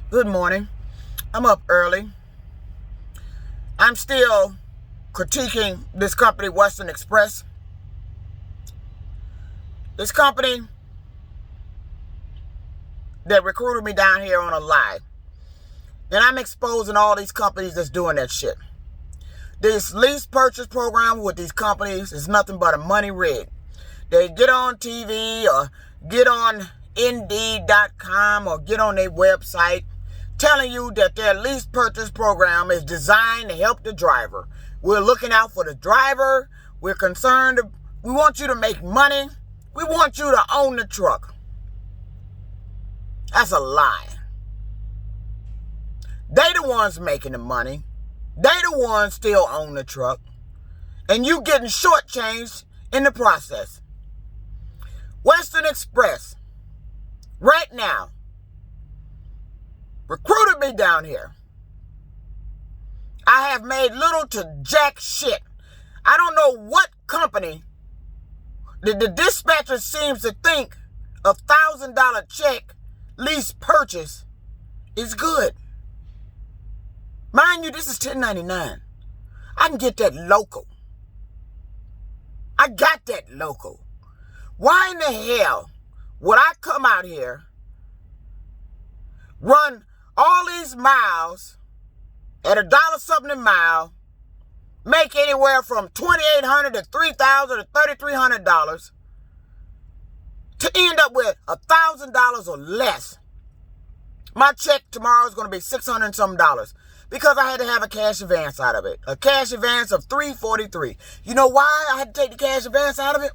Good morning. I'm up early. I'm still critiquing this company, Western Express. This company that recruited me down here on a lie. And I'm exposing all these companies that's doing that shit. This lease purchase program with these companies is nothing but a money rig. They get on TV or get on Indeed.com or get on their website telling you that their lease purchase program is designed to help the driver. We're looking out for the driver. We're concerned. We want you to make money. We want you to own the truck. That's a lie. They the ones making the money. They the ones still own the truck. And you getting shortchanged in the process. Western Express, right now, recruited me down here. I have made little to jack shit. I don't know what company the dispatcher seems to think a $1,000 check lease purchase is good. Mind you, this is $10.99. I can get that local. I got that local. Why in the hell would I come out here, run all these miles at $1 something a mile, make anywhere from $2,800 to $3,000 to $3,300 to end up with $1,000 or less? My check tomorrow is going to be $600 and some dollars because I had to have a cash advance out of it. A cash advance of $343. You know why I had to take the cash advance out of it?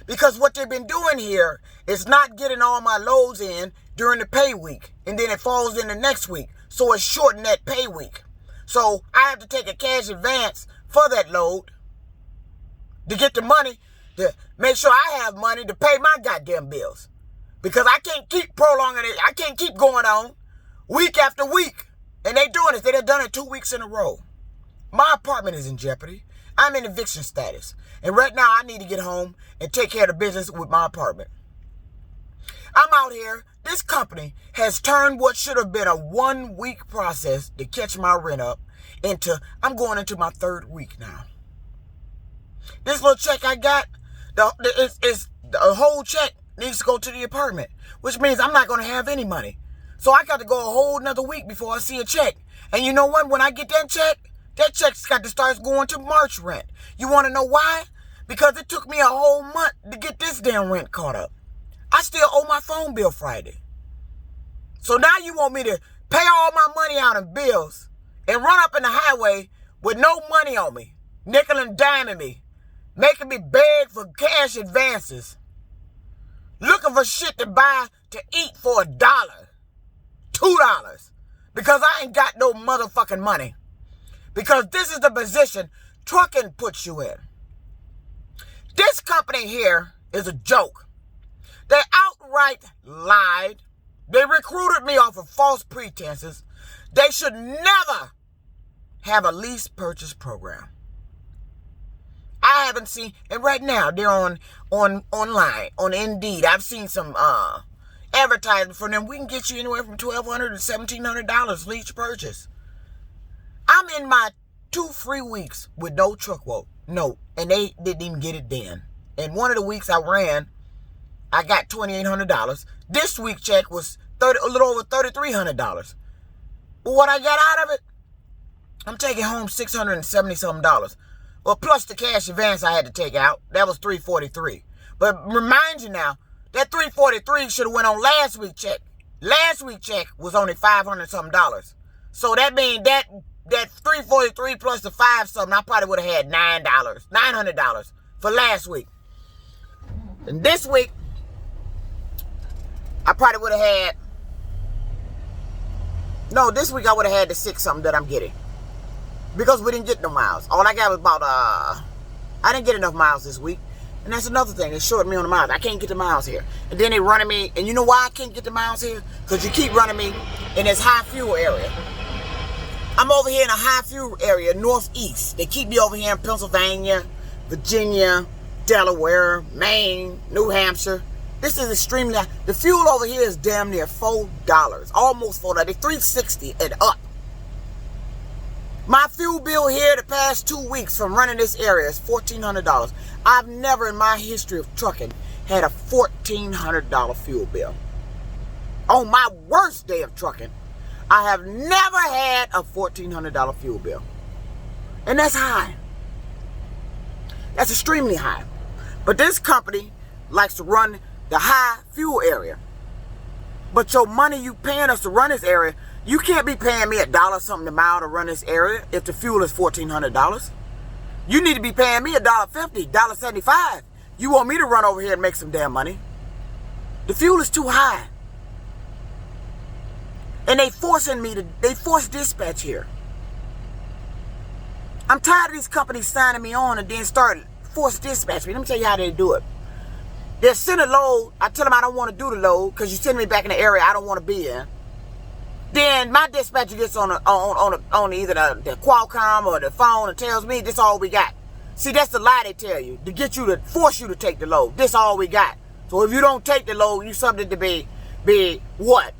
Because what they've been doing here is not getting all my loads in during the pay week. And then it falls in the next week. So it's shortened that pay week. So I have to take a cash advance for that load to get the money, to make sure I have money to pay my goddamn bills. Because I can't keep prolonging it. I can't keep going on week after week. And they doing it. They've done it 2 weeks in a row. My apartment is in jeopardy. I'm in eviction status. And right now I need to get home and take care of the business with my apartment. I'm out here. This company has turned what should have been a 1 week process to catch my rent up into, I'm going into my 3rd week now. This little check I got, the whole check needs to go to the apartment, which means I'm not going to have any money. So I got to go a whole another week before I see a check. And you know what? When I get that check's got to start going to March rent. You want to know why? Because it took me a whole month to get this damn rent caught up. I still owe my phone bill Friday. So now you want me to pay all my money out in bills and run up in the highway with no money on me, nickel and diming me, making me beg for cash advances, looking for shit to buy to eat for $1, $2, because I ain't got no motherfucking money. Because this is the position trucking puts you in. This company here is a joke. They outright lied. They recruited me off of false pretenses. They should never have a lease purchase program. I haven't seen, and right now they're on online, on Indeed. I've seen some advertising for them. We can get you anywhere from $1,200 to $1,700 lease purchase. I'm in my 2 free weeks with no truck quote. No, and they didn't even get it then. And one of the weeks I ran, I got $2,800. This week check was a little over $3,300. But what I got out of it, I'm taking home $670 something. Well, plus the cash advance I had to take out, that was $343. But remind you now, that $343 should have went on last week's check. Last week's check was only $500 something. So that means that $343 plus the $5 something, I probably would have had $900 for last week. And this week, I probably would have had, this week I would have had the 6 something that I'm getting. Because we didn't get no miles. All I got was about, I didn't get enough miles this week. And that's another thing. They shorted me on the miles. I can't get the miles here. And then they running me, and you know why I can't get the miles here? Because you keep running me in this high fuel area. I'm over here in a high fuel area, northeast. They keep me over here in Pennsylvania, Virginia, Delaware, Maine, New Hampshire. This is extremely high. The fuel over here is damn near $4, almost $4. It's $3.60 and up. My fuel bill here the past 2 weeks from running this area is $1,400. I've never in my history of trucking had a $1,400 fuel bill. On my worst day of trucking, I have never had a $1,400 fuel bill. And that's high. That's extremely high. But this company likes to run the high fuel area. But your money you paying us to run this area, you can't be paying me $1 something a mile to run this area if the fuel is $1,400. You need to be paying me $1.50, $1.75. You want me to run over here and make some damn money. The fuel is too high. And they force dispatch here. I'm tired of these companies signing me on and then start force dispatch me. Let me tell you how they do it. They'll send a load. I tell them I don't want to do the load because you send me back in the area I don't want to be in. Then my dispatcher gets on either the Qualcomm or the phone and tells me this all we got. See, that's the lie they tell you to get you to force you to take the load. This all we got. So if you don't take the load, you something to be what?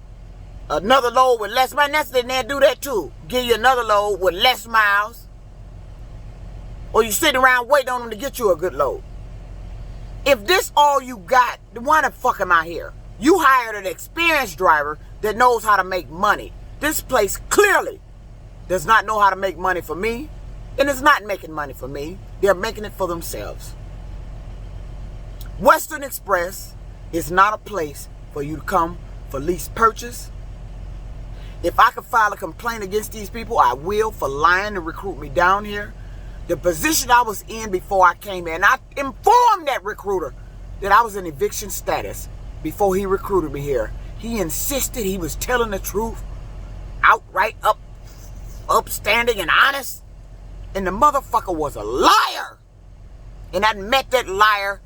Another load with less miles. That's they'll do that too. Give you another load with less miles. Or you sitting around waiting on them to get you a good load. If this all you got, then why the fuck am I here? You hired an experienced driver that knows how to make money. This place clearly does not know how to make money for me. And it's not making money for me. They're making it for themselves. Western Express is not a place for you to come for lease purchase. If I could file a complaint against these people, I will, for lying to recruit me down here. The position I was in before I came here, and I informed that recruiter that I was in eviction status before he recruited me here. He insisted he was telling the truth, outright upstanding and honest. And the motherfucker was a liar. And I met that liar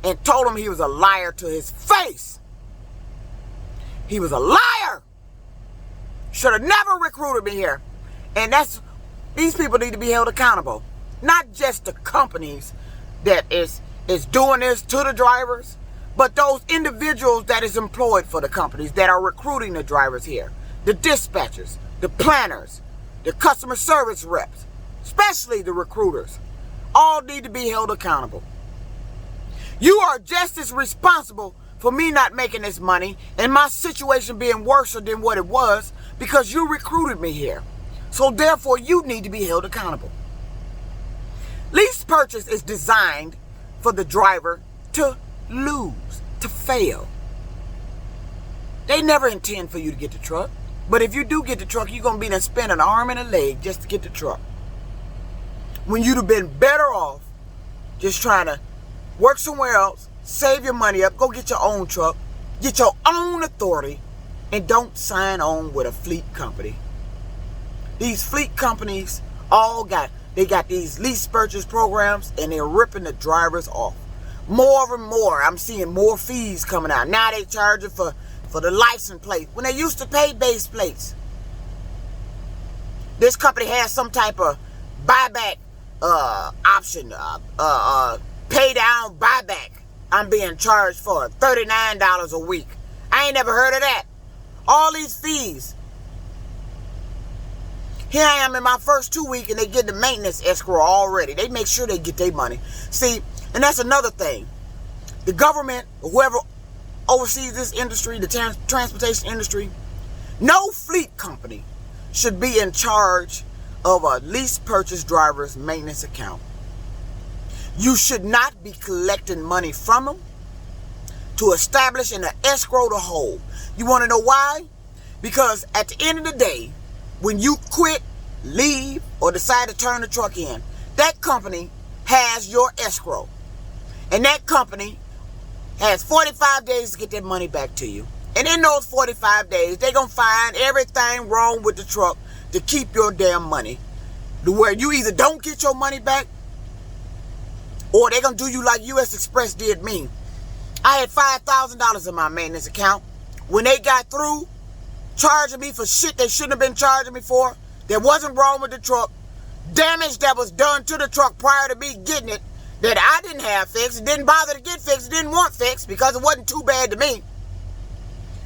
and told him he was a liar to his face. He was a liar. Should have never recruited me here. And these people need to be held accountable. Not just the companies that is doing this to the drivers, but those individuals that is employed for the companies that are recruiting the drivers here. The dispatchers, the planners, the customer service reps, especially the recruiters, all need to be held accountable. You are just as responsible for me not making this money and my situation being worse than what it was because you recruited me here. So therefore, you need to be held accountable. Lease purchase is designed for the driver to lose, to fail. They never intend for you to get the truck. But if you do get the truck, you're going to be there spend an arm and a leg just to get the truck. When you'd have been better off just trying to work somewhere else, save your money up, go get your own truck, get your own authority, and don't sign on with a fleet company. These fleet companies they got these lease purchase programs and they're ripping the drivers off. More and more, I'm seeing more fees coming out. Now they charging for the license plate when they used to pay base plates. This company has some type of buyback option, pay down buyback. I'm being charged for $39 a week. I ain't never heard of that. All these fees. Here I am in my first 2 weeks and they get the maintenance escrow already. They make sure they get their money. See, and that's another thing. The government, or whoever oversees this industry, the transportation industry, no fleet company should be in charge of a lease purchase driver's maintenance account. You should not be collecting money from them to establish an escrow to hold. You want to know why? Because at the end of the day, when you quit, leave, or decide to turn the truck in, that company has your escrow. And that company has 45 days to get their money back to you. And in those 45 days, they're going to find everything wrong with the truck to keep your damn money. To where you either don't get your money back, or they're going to do you like U.S. Express did me. I had $5,000 in my maintenance account. When they got through charging me for shit they shouldn't have been charging me for, that wasn't wrong with the truck, damage that was done to the truck prior to me getting it, that I didn't have fixed, didn't bother to get fixed, didn't want fixed because it wasn't too bad to me,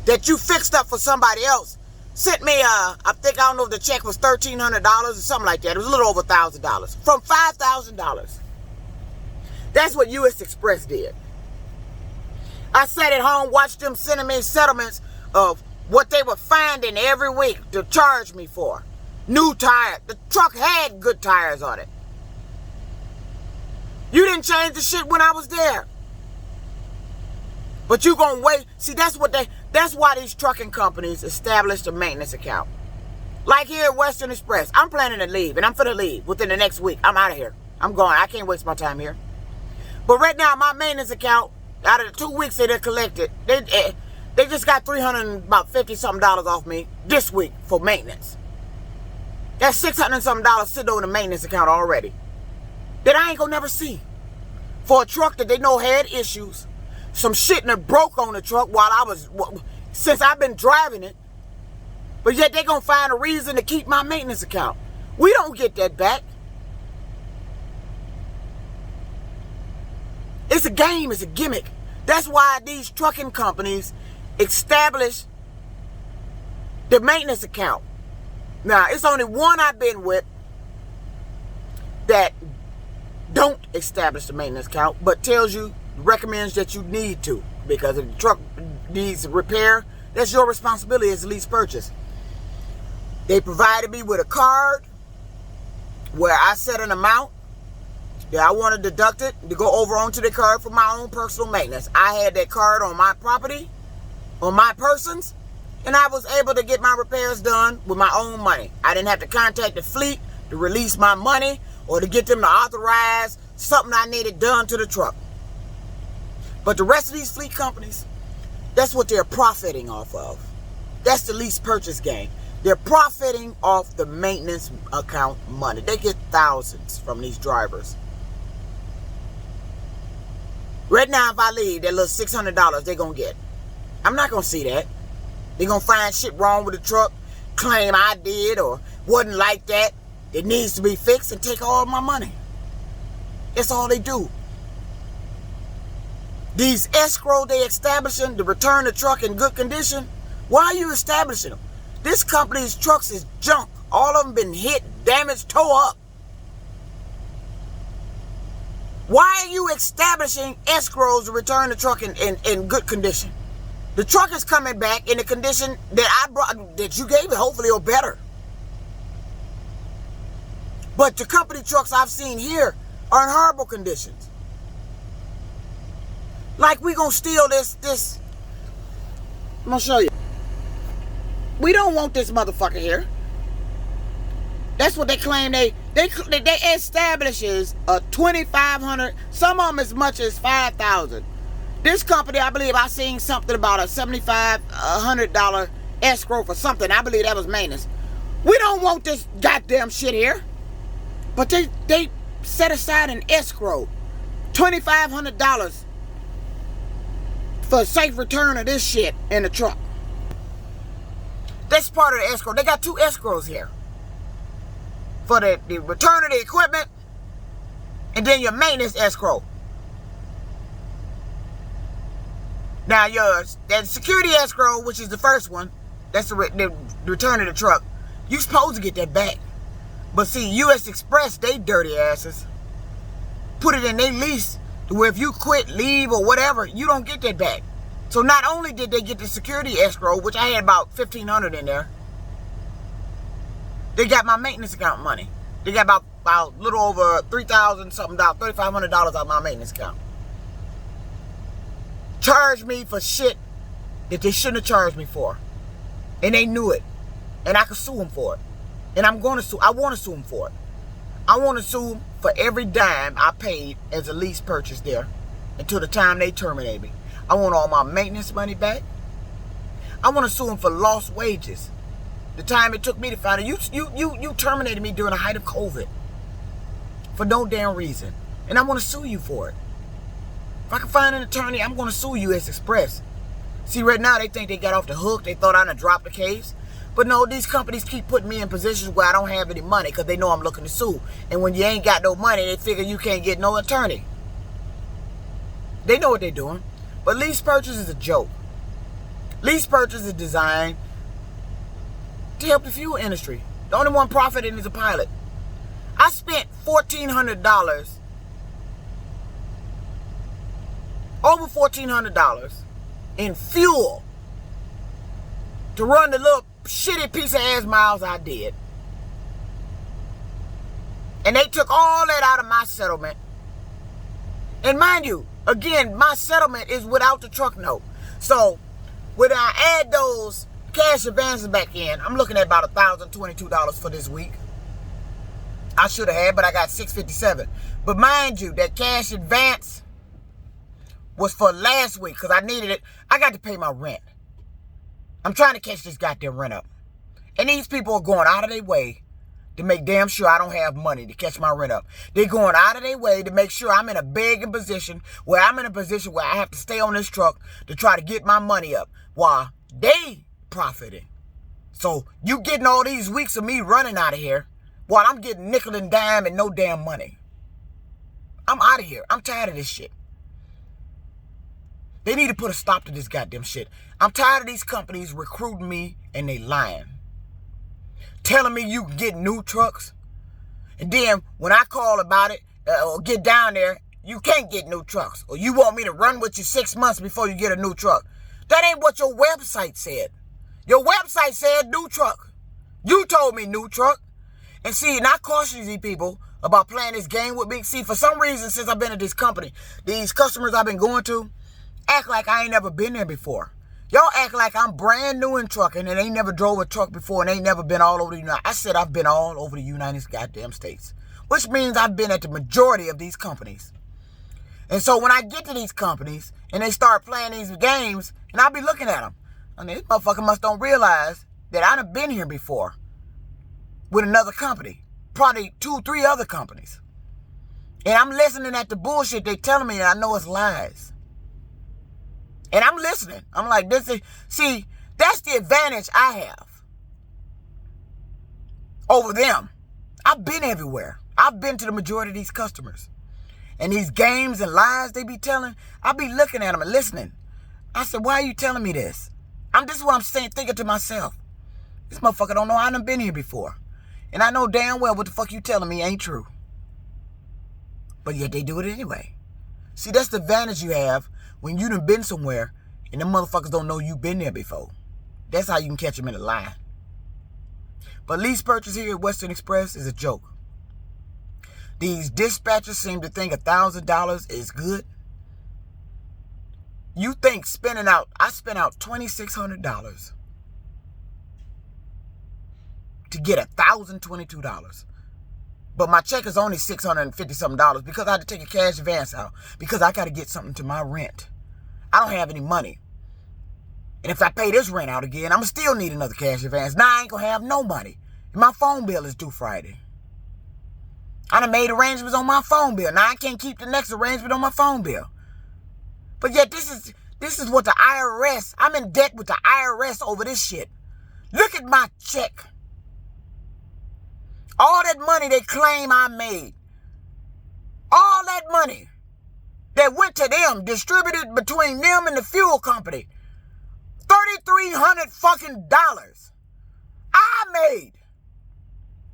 that you fixed up for somebody else, sent me, I don't know if the check was $1,300 or something like that. It was a little over $1,000 from $5,000. That's what U.S. Express did. I sat at home, watched them sending me settlements of what they were finding every week to charge me for. New tires. The truck had good tires on it. You didn't change the shit when I was there. But you gonna wait. See, that's why these trucking companies established a maintenance account. Like here at Western Express. I'm planning to leave, and I'm finna leave within the next week. I'm out of here. I'm going. I can't waste my time here. But right now, my maintenance account, out of the 2 weeks that they collected, they just got $350-something off me this week for maintenance. That's $600-something sitting over the maintenance account already that I ain't gonna never see. For a truck that they know had issues, some shit that broke on the truck since I've been driving it, but yet they gonna find a reason to keep my maintenance account. We don't get that back. It's a game, it's a gimmick. That's why these trucking companies establish the maintenance account. Now, it's only one I've been with that don't establish the maintenance account, but recommends that you need to, because if the truck needs repair, that's your responsibility as a lease purchase. They provided me with a card where I set an amount that I want to deduct it to go over onto the card for my own personal maintenance. I had that card on my property, on my persons, and I was able to get my repairs done with my own money. I didn't have to contact the fleet to release my money or to get them to authorize something I needed done to the truck. But the rest of these fleet companies, that's what they're profiting off of. That's the lease purchase game. They're profiting off the maintenance account money. They get thousands from these drivers. Right now, if I leave, that little $600 they're going to get. I'm not going to see that. They're going to find shit wrong with the truck, claim I did or wasn't like that. It needs to be fixed and take all my money. That's all they do. These escrow they establishing to return the truck in good condition, why are you establishing them? This company's trucks is junk. All of them been hit, damaged, tore up. Why are you establishing escrows to return the truck in good condition? The truck is coming back in the condition that you gave it, hopefully, or better. But the company trucks I've seen here are in horrible conditions. Like we gonna steal this. I'm gonna show you. We don't want this motherfucker here. That's what they claim. They establishes a $2,500, some of them as much as $5,000. This company, I believe I seen something about a $7,500 escrow for something. I believe that was maintenance. We don't want this goddamn shit here. But they set aside an escrow, $2,500 for a safe return of this shit in the truck. That's part of the escrow. They got two escrows here. For the return of the equipment, and then your maintenance escrow. Now that security escrow, which is the first one, that's the return of the truck. You're supposed to get that back. But see, U.S. Express, they dirty asses, put it in their lease to where if you quit, leave, or whatever, you don't get that back. So not only did they get the security escrow, which I had about $1,500 in there, they got my maintenance account money. They got about a little over $3,000-something, $3,500 out of my maintenance account. Charged me for shit that they shouldn't have charged me for. And they knew it. And I could sue them for it. And I'm going to sue. I want to sue them for it. I want to sue them for every dime I paid as a lease purchase there until the time they terminate me. I want all my maintenance money back. I want to sue them for lost wages. The time it took me to find out, you terminated me during the height of COVID for no damn reason. And I want to sue you for it. If I can find an attorney, I'm going to sue U.S. Express. See, right now they think they got off the hook. They thought I'd have dropped the case. But no, these companies keep putting me in positions where I don't have any money because they know I'm looking to sue. And when you ain't got no money, they figure you can't get no attorney. They know what they're doing. But lease purchase is a joke. Lease purchase is designed to help the fuel industry. The only one profiting is a pilot. I spent $1,400, over $1,400 in fuel to run the little shitty piece of ass miles I did. And they took all that out of my settlement. And mind you, again, my settlement is without the truck note. So when I add those cash advances back in, I'm looking at about $1,022 for this week. I should have had, but I got $657. But mind you, that cash advance was for last week because I needed it. I got to pay my rent. I'm trying to catch this goddamn rent up. And these people are going out of their way to make damn sure I don't have money to catch my rent up. They're going out of their way to make sure I'm in a begging position where I'm in a position where I have to stay on this truck to try to get my money up while they profiting. So you getting all these weeks of me running out of here while I'm getting nickel and dime and no damn money. I'm out of here. I'm tired of this shit. They need to put a stop to this goddamn shit. I'm tired of these companies recruiting me and they lying. Telling me you can get new trucks. And then when I call about it or get down there, you can't get new trucks. Or you want me to run with you 6 months before you get a new truck. That ain't what your website said. Your website said new truck. You told me new truck. And see, and I caution these people about playing this game with me. See, for some reason, since I've been at this company, these customers I've been going to act like I ain't never been there before. Y'all act like I'm brand new in trucking and ain't never drove a truck before and ain't never been all over the United. I said I've been all over the United goddamn States, which means I've been at the majority of these companies. And so when I get to these companies and they start playing these games, and I'll be looking at them, I mean, this motherfucker must don't realize that I done been here before with another company, probably 2-3 other companies. And I'm listening at the bullshit they telling me, and I know it's lies. And I'm listening. I'm like, see, that's the advantage I have over them. I've been everywhere. I've been to the majority of these customers. And these games and lies they be telling, I be looking at them and listening. I said, why are you telling me this? This is what I'm saying, thinking to myself. This motherfucker don't know I done been here before. And I know damn well what the fuck you telling me ain't true. But yet they do it anyway. See, that's the advantage you have when you done been somewhere and them motherfuckers don't know you been there before. That's how you can catch them in a lie. But lease purchase here at Western Express is a joke. These dispatchers seem to think $1,000 is good. You think I spent out $2,600 to get $1,022. But my check is only $650 something because I had to take a cash advance out because I got to get something to my rent. I don't have any money. And if I pay this rent out again, I'm going to still need another cash advance. Now I ain't going to have no money. And my phone bill is due Friday. I done made arrangements on my phone bill. Now I can't keep the next arrangement on my phone bill. But yet this is what the IRS, I'm in debt with the IRS over this shit. Look at my check. All that money they claim I made. All that money that went to them, distributed between them and the fuel company. $3,300 fucking dollars I made.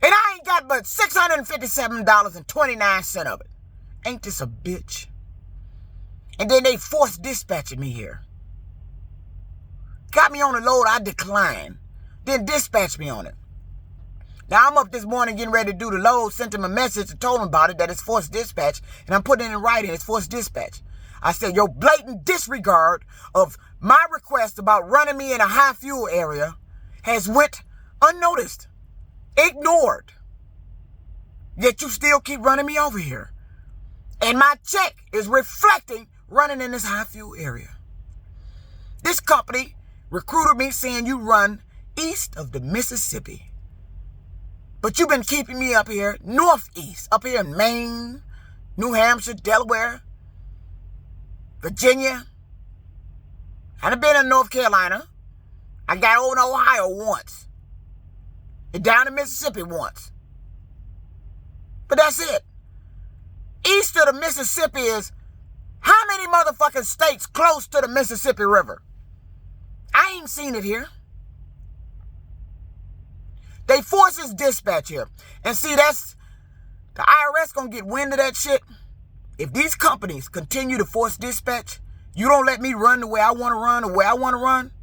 And I ain't got but $657.29 of it. Ain't this a bitch? And then they forced dispatching me here. Got me on a load I declined. Then dispatched me on it. Now I'm up this morning getting ready to do the load, sent him a message and told him about it, that it's forced dispatch. And I'm putting it in writing, it's forced dispatch. I said, your blatant disregard of my request about running me in a high fuel area has went unnoticed, ignored. Yet you still keep running me over here. And my check is reflecting running in this high fuel area. This company recruited me saying you run east of the Mississippi. But you've been keeping me up here, northeast, up here in Maine, New Hampshire, Delaware, Virginia. I've been in North Carolina. I got over to Ohio once. And down to Mississippi once. But that's it. East of the Mississippi is How many motherfucking states close to the Mississippi River? I ain't seen it here. They force this dispatch here. And see, that's the IRS gonna get wind of that shit. If these companies continue to force dispatch, you don't let me run the way I want to run, the way I want to run.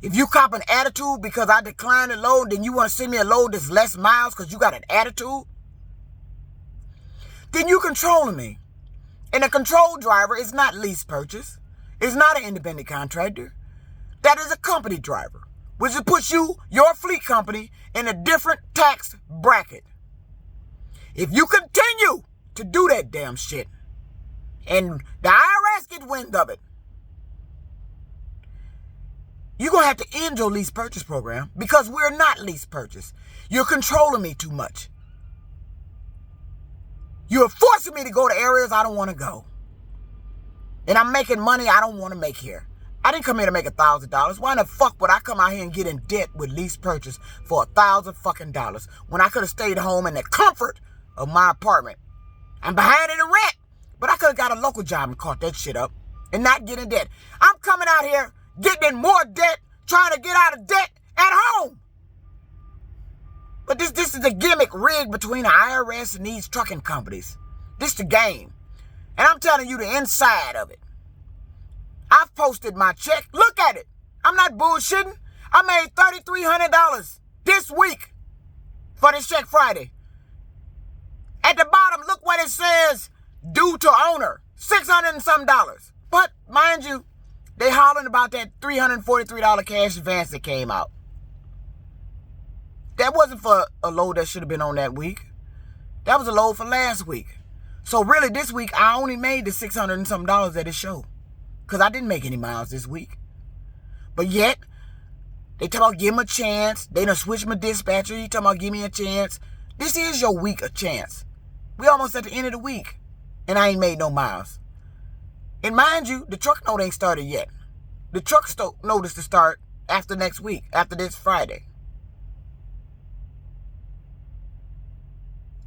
If you cop an attitude because I declined a load, then you want to send me a load that's less miles because you got an attitude, then you controlling me. And a control driver is not lease purchase. It's not an independent contractor. That is a company driver, which puts you, your fleet company, in a different tax bracket. If you continue to do that damn shit, and the IRS get wind of it, you're going to have to end your lease purchase program because we're not lease purchase. You're controlling me too much. You're forcing me to go to areas I don't want to go. And I'm making money I don't want to make here. I didn't come here to make $1,000. Why in the fuck would I come out here and get in debt with lease purchase for $1,000 fucking dollars when I could have stayed home in the comfort of my apartment? I'm behind in the rent, but I could have got a local job and caught that shit up and not get in debt. I'm coming out here getting in more debt, trying to get out of debt at home. But this is a gimmick rigged between the IRS and these trucking companies. This is the game. And I'm telling you the inside of it. I've posted my check. Look at it. I'm not bullshitting. I made $3,300 this week for this Check Friday. At the bottom, look what it says, due to owner, $600 and some dollars. But mind you, they hollering about that $343 cash advance that came out. That wasn't for a load that should have been on that week. That was a load for last week. So really this week, I only made the $600 and some dollars that it showed. Because I didn't make any miles this week. But yet, they talk about give him a chance. They done switch my dispatcher. He talking about give me a chance. This is your week of chance. We almost at the end of the week. And I ain't made no miles. And mind you, the truck note ain't started yet. The truck note is to start after next week. After this Friday.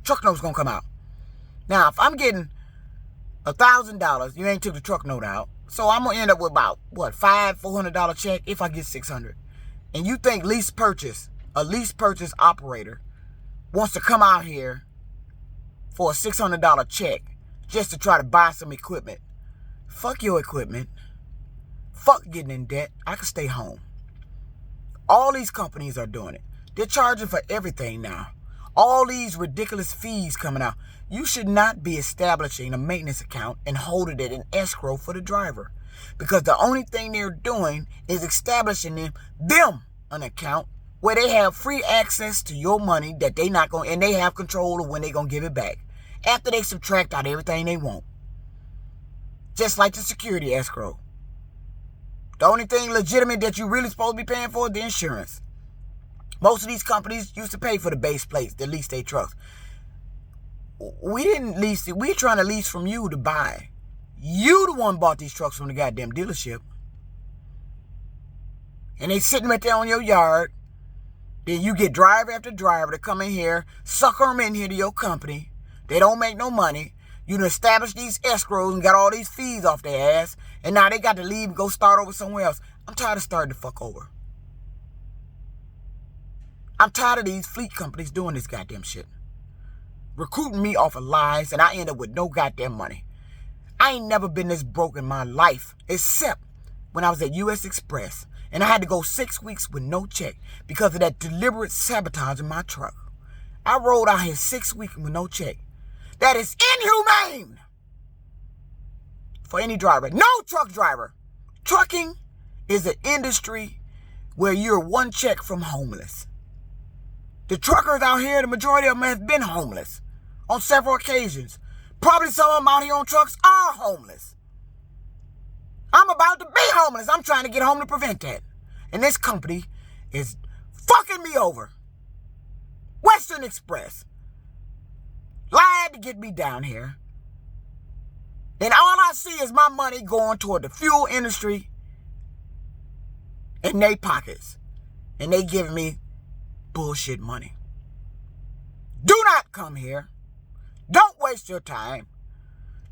Truck note's gonna come out. Now, if I'm getting $1,000, you ain't took the truck note out. So I'm gonna end up with about, what, $400 check if I get $600. And you think a lease purchase operator wants to come out here for a $600 check just to try to buy some equipment? Fuck your equipment. Fuck getting in debt. I can stay home. All these companies are doing it. They're charging for everything now. All these ridiculous fees coming out. You should not be establishing a maintenance account and holding it in escrow for the driver. Because the only thing they're doing is establishing them an account where they have free access to your money that they not going, and they have control of when they're going to give it back. After they subtract out everything they want. Just like the security escrow. The only thing legitimate that you really supposed to be paying for is the insurance. Most of these companies used to pay for the base plates that lease their trucks. We didn't lease it. We're trying to lease from you to buy. You the one bought these trucks from the goddamn dealership. And they sitting right there on your yard. Then you get driver after driver to come in here, sucker them in here to your company. They don't make no money. You done established these escrows and got all these fees off their ass. And now they got to leave and go start over somewhere else. I'm tired of starting the fuck over. I'm tired of these fleet companies doing this goddamn shit. Recruiting me off of lies, and I end up with no goddamn money. I ain't never been this broke in my life, except when I was at U.S. Express, and I had to go 6 weeks with no check because of that deliberate sabotage in my truck. I rolled out here 6 weeks with no check. That is inhumane for any driver. No truck driver. Trucking is an industry where you're one check from homeless. The truckers out here, the majority of them have been homeless on several occasions. Probably some of them out here on trucks are homeless. I'm about to be homeless. I'm trying to get home to prevent that. And this company is fucking me over. Western Express lied to get me down here. And all I see is my money going toward the fuel industry in their pockets. And they giving me bullshit money. Do not come here. Don't waste your time.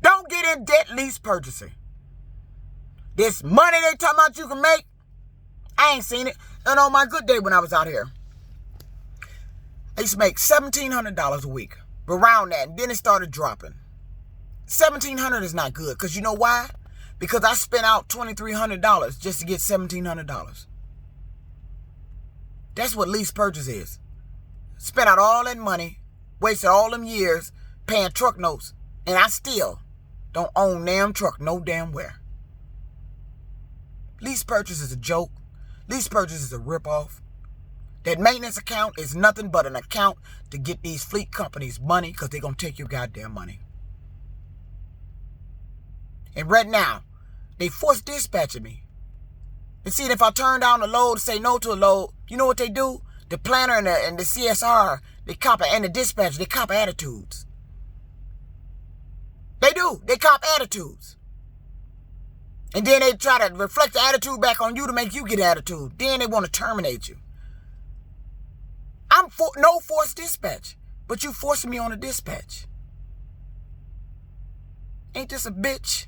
Don't get in debt lease purchasing. This money they talking about you can make, I ain't seen it. And on my good day when I was out here, I used to make $1,700 a week. Around that. And then it started dropping. $1,700 is not good. Because you know why? Because I spent out $2,300 just to get $1,700. That's what lease purchase is. Spent out all that money, wasted all them years paying truck notes, and I still don't own damn truck no damn where. Lease purchase is a joke. Lease purchase is a ripoff. That maintenance account is nothing but an account to get these fleet companies money because they're going to take your goddamn money. And right now, they force dispatching me. And see, if I turn down a load, say no to a load, you know what they do? The planner and the CSR, they cop, and the dispatcher, they cop attitudes. They do. They cop attitudes. And then they try to reflect the attitude back on you to make you get attitude. Then they want to terminate you. I'm for no forced dispatch, but you forcing me on a dispatch. Ain't this a bitch?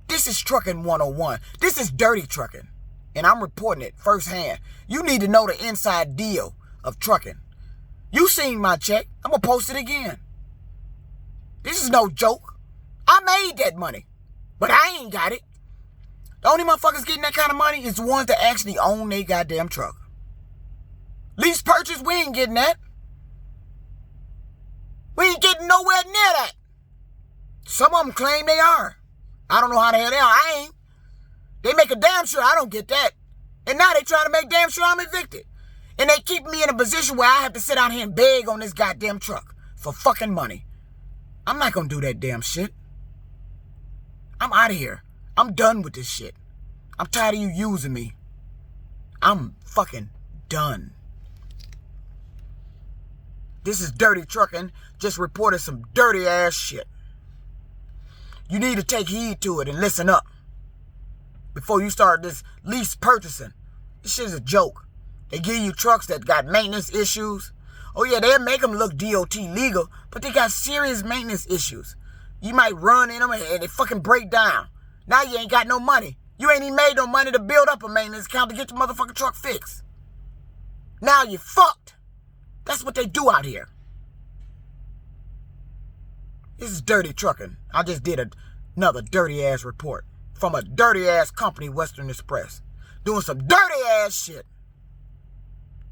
This is trucking 101. This is dirty trucking. And I'm reporting it firsthand. You need to know the inside deal of trucking. You seen my check. I'm going to post it again. This is no joke. I made that money. But I ain't got it. The only motherfuckers getting that kind of money is the ones that actually own their goddamn truck. Lease purchase, we ain't getting that. We ain't getting nowhere near that. Some of them claim they are. I don't know how the hell they are. I ain't. They make a damn sure I don't get that. And now they trying to make damn sure I'm evicted. And they keep me in a position where I have to sit out here and beg on this goddamn truck for fucking money. I'm not gonna do that damn shit. I'm out of here. I'm done with this shit. I'm tired of you using me. I'm fucking done. This is dirty trucking. Just reported some dirty ass shit. You need to take heed to it and listen up before you start this lease purchasing. This shit is a joke. They give you trucks that got maintenance issues. Oh yeah, they'll make them look DOT legal, but they got serious maintenance issues. You might run in them and they fucking break down. Now you ain't got no money. You ain't even made no money to build up a maintenance account to get your motherfucking truck fixed. Now you fucked. That's what they do out here. This is dirty trucking. I just did another dirty ass report from a dirty ass company, Western Express, doing some dirty ass shit.